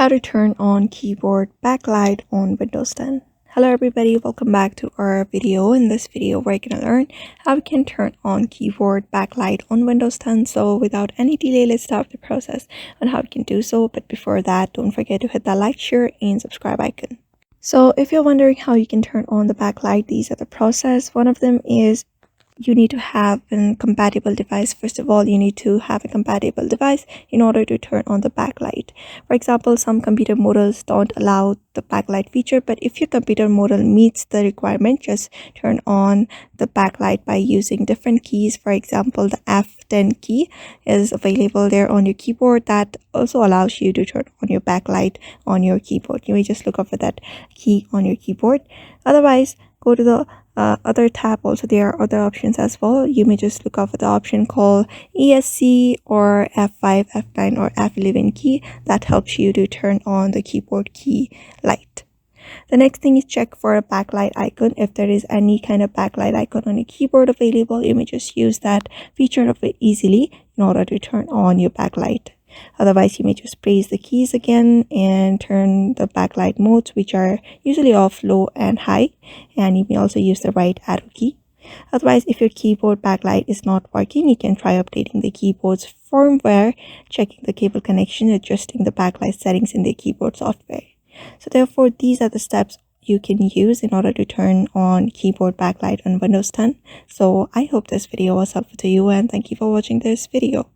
How to turn on keyboard backlight on Windows 10. Hello everybody, welcome back to our video. In this video we're going to learn how we can turn on keyboard backlight on Windows 10. So without any delay, let's start the process on how we can do so. But before that, don't forget to hit that like, share and subscribe icon. So if you're wondering how you can turn on the backlight, these are the process. One of them is you need to have a compatible device. First of all, you need to have a compatible device in order to turn on the backlight. For example, some computer models don't allow the backlight feature, but if your computer model meets the requirement, just turn on the backlight by using different keys. For example, the F10 key is available there on your keyboard. That also allows you to turn on your backlight on your keyboard. You may just look up for that key on your keyboard. Otherwise, go to the other tab. Also there are other options as well. You may just look out for the option called ESC or F5, F9 or F11 key. That helps you to turn on the keyboard key light. The next thing is check for a backlight icon. If there is any kind of backlight icon on your keyboard available, you may just use that feature of it easily in order to turn on your backlight. Otherwise, you may just press the keys again and turn the backlight modes, which are usually off, low and high, and you may also use the right arrow key. Otherwise, if your keyboard backlight is not working, you can try updating the keyboard's firmware, checking the cable connection, adjusting the backlight settings in the keyboard software. So therefore, these are the steps you can use in order to turn on keyboard backlight on Windows 10. So I hope this video was helpful to you, and thank you for watching this video.